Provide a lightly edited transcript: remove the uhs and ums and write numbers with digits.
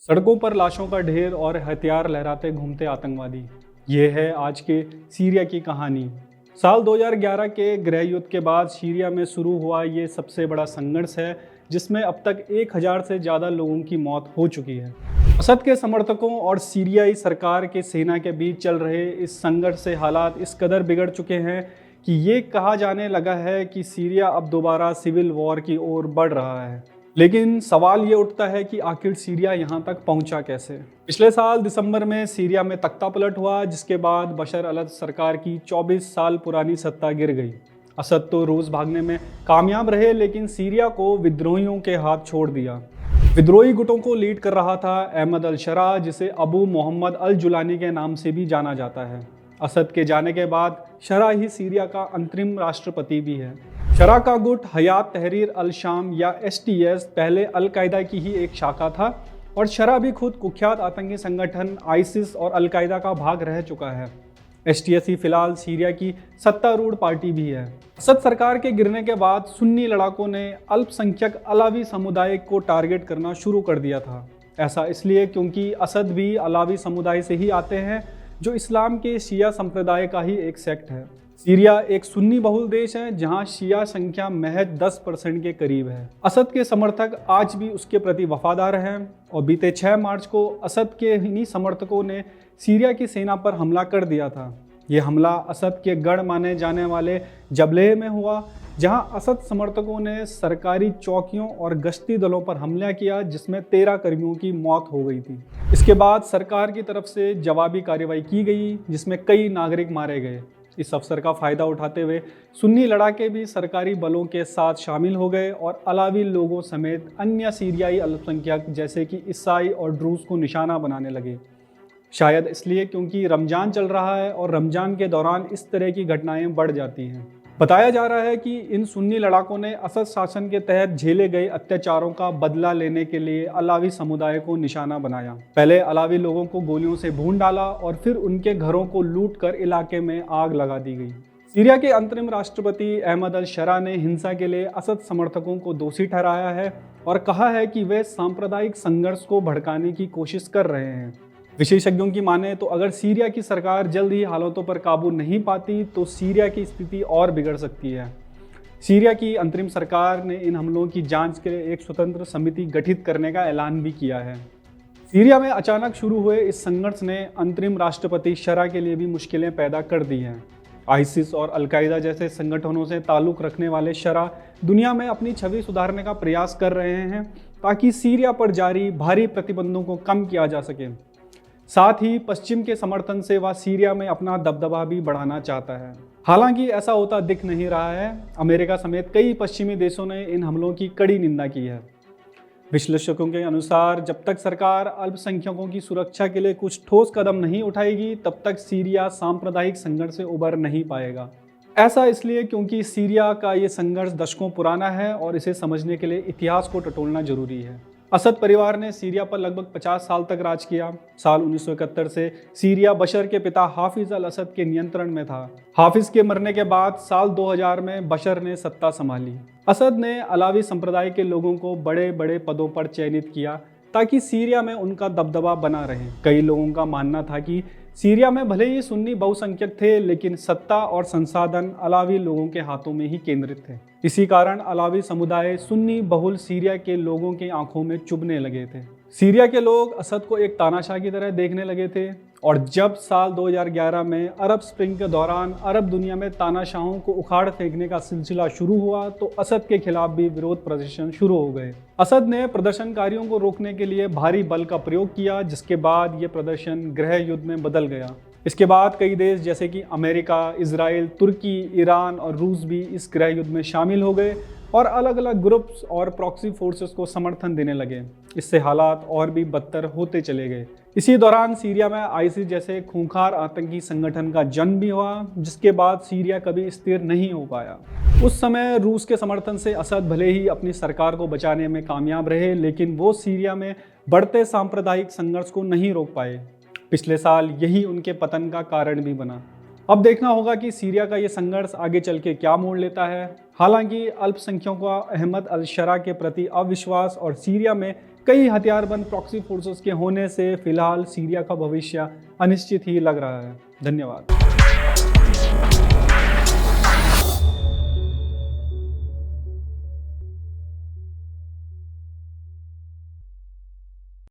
सड़कों पर लाशों का ढेर और हथियार लहराते घूमते आतंकवादी। ये है आज के सीरिया की कहानी। साल 2011 के गृह युद्ध के बाद सीरिया में शुरू हुआ ये सबसे बड़ा संघर्ष है, जिसमें अब तक 1000 से ज़्यादा लोगों की मौत हो चुकी है। असद के समर्थकों और सीरियाई सरकार के सेना के बीच चल रहे इस संघर्ष से हालात इस कदर बिगड़ चुके हैं कि ये कहा जाने लगा है कि सीरिया अब दोबारा सिविल वॉर की ओर बढ़ रहा है। लेकिन सवाल ये उठता है कि आखिर सीरिया यहाँ तक पहुँचा कैसे। पिछले साल दिसंबर में सीरिया में तख्तापलट हुआ, जिसके बाद बशर अल सरकार की 24 साल पुरानी सत्ता गिर गई। असद तो रूस भागने में कामयाब रहे, लेकिन सीरिया को विद्रोहियों के हाथ छोड़ दिया। विद्रोही गुटों को लीड कर रहा था अहमद अल शरा, जिसे अबू मोहम्मद अल जुलानी के नाम से भी जाना जाता है। असद के जाने के बाद शरा ही सीरिया का अंतरिम राष्ट्रपति भी है। शरा का गुट हयात तहरीर अल शाम या STS पहले अल कायदा की ही एक शाखा था, और शरा भी खुद कुख्यात आतंकी संगठन आइसिस और अल कायदा का भाग रह चुका है। STS ही फिलहाल सीरिया की सत्तारूढ़ पार्टी भी है। असद सरकार के गिरने के बाद सुन्नी लड़ाकों ने अल्पसंख्यक अलावी समुदाय को टारगेट करना शुरू कर दिया था। ऐसा इसलिए क्योंकि असद भी अलावी समुदाय से ही आते हैं, जो इस्लाम के शिया संप्रदाय का ही एक सेक्ट है। सीरिया एक सुन्नी बहुल देश है, जहां शिया संख्या महज 10% के करीब है। असद के समर्थक आज भी उसके प्रति वफादार हैं, और बीते 6 मार्च को असद के इन्हीं समर्थकों ने सीरिया की सेना पर हमला कर दिया था। ये हमला असद के गढ़ माने जाने वाले जबलेह में हुआ, जहां असद समर्थकों ने सरकारी चौकियों और गश्ती दलों पर हमला किया, जिसमें 13 कर्मियों की मौत हो गई थी। इसके बाद सरकार की तरफ से जवाबी कार्रवाई की गई, जिसमें कई नागरिक मारे गए। इस अवसर का फायदा उठाते हुए सुन्नी लड़ाके भी सरकारी बलों के साथ शामिल हो गए और अलावी लोगों समेत अन्य सीरियाई अल्पसंख्यक जैसे कि ईसाई और ड्रूज को निशाना बनाने लगे। शायद इसलिए क्योंकि रमजान चल रहा है, और रमजान के दौरान इस तरह की घटनाएं बढ़ जाती हैं। बताया जा रहा है कि इन सुन्नी लड़ाकों ने असद शासन के तहत झेले गए अत्याचारों का बदला लेने के लिए अलावी समुदाय को निशाना बनाया। पहले अलावी लोगों को गोलियों से भून डाला, और फिर उनके घरों को लूट कर इलाके में आग लगा दी गई। सीरिया के अंतरिम राष्ट्रपति अहमद अल शरा ने हिंसा के लिए असद समर्थकों को दोषी ठहराया है, और कहा है कि वे सांप्रदायिक संघर्ष को भड़काने की कोशिश कर रहे हैं। विशेषज्ञों की माने तो अगर सीरिया की सरकार जल्द ही हालातों पर काबू नहीं पाती, तो सीरिया की स्थिति और बिगड़ सकती है। सीरिया की अंतरिम सरकार ने इन हमलों की जांच के लिए एक स्वतंत्र समिति गठित करने का ऐलान भी किया है। सीरिया में अचानक शुरू हुए इस संघर्ष ने अंतरिम राष्ट्रपति शरा के लिए भी मुश्किलें पैदा कर दी हैं। आइसिस और अल कायदा जैसे संगठनों से ताल्लुक रखने वाले शरा दुनिया में अपनी छवि सुधारने का प्रयास कर रहे हैं, ताकि सीरिया पर जारी भारी प्रतिबंधों को कम किया जा सके। साथ ही पश्चिम के समर्थन से वह सीरिया में अपना दबदबा भी बढ़ाना चाहता है। हालांकि ऐसा होता दिख नहीं रहा है। अमेरिका समेत कई पश्चिमी देशों ने इन हमलों की कड़ी निंदा की है। विश्लेषकों के अनुसार जब तक सरकार अल्पसंख्यकों की सुरक्षा के लिए कुछ ठोस कदम नहीं उठाएगी, तब तक सीरिया सांप्रदायिक संघर्ष से उबर नहीं पाएगा। ऐसा इसलिए क्योंकि सीरिया का ये संघर्ष दशकों पुराना है, और इसे समझने के लिए इतिहास को टटोलना जरूरी है। असद परिवार ने सीरिया पर लगभग 50 साल तक राज किया। साल 1971 से सीरिया बशर के पिता हाफिज अल असद के नियंत्रण में था। हाफिज के मरने के बाद साल 2000 में बशर ने सत्ता संभाली। असद ने अलावी संप्रदाय के लोगों को बड़े बड़े पदों पर चयनित किया, ताकि सीरिया में उनका दबदबा बना रहे। कई लोगों का मानना था कि सीरिया में भले ही सुन्नी बहुसंख्यक थे, लेकिन सत्ता और संसाधन अलावी लोगों के हाथों में ही केंद्रित थे। इसी कारण अलावी समुदाय सुन्नी बहुल सीरिया के लोगों की आंखों में चुभने लगे थे। सीरिया के लोग असद को एक तानाशाह की तरह देखने लगे थे, और जब साल 2011 में अरब स्प्रिंग के दौरान अरब दुनिया में तानाशाहों को उखाड़ फेंकने का सिलसिला शुरू हुआ, तो असद के खिलाफ भी विरोध प्रदर्शन शुरू हो गए। असद ने प्रदर्शनकारियों को रोकने के लिए भारी बल का प्रयोग किया, जिसके बाद ये प्रदर्शन गृह युद्ध में बदल गया। इसके बाद कई देश जैसे कि अमेरिका, इजराइल, तुर्की, ईरान और रूस भी इस गृह युद्ध में शामिल हो गए, और अलग अलग ग्रुप्स और प्रॉक्सी फोर्सेस को समर्थन देने लगे। इससे हालात और भी बदतर होते चले गए। इसी दौरान सीरिया में आइसिस जैसे खूंखार आतंकी संगठन का जन्म भी हुआ, जिसके बाद सीरिया कभी स्थिर नहीं हो पाया। उस समय रूस के समर्थन से असद भले ही अपनी सरकार को बचाने में कामयाब रहे, लेकिन वो सीरिया में बढ़ते सांप्रदायिक संघर्ष को नहीं रोक पाए। पिछले साल यही उनके पतन का कारण भी बना। अब देखना होगा कि सीरिया का ये संघर्ष आगे चल के क्या मोड़ लेता है। हालांकि अल्पसंख्यकों का अहमद अल शरा के प्रति अविश्वास और सीरिया में कई हथियारबंद प्रॉक्सी फोर्सेस के होने से फिलहाल सीरिया का भविष्य अनिश्चित ही लग रहा है। धन्यवाद।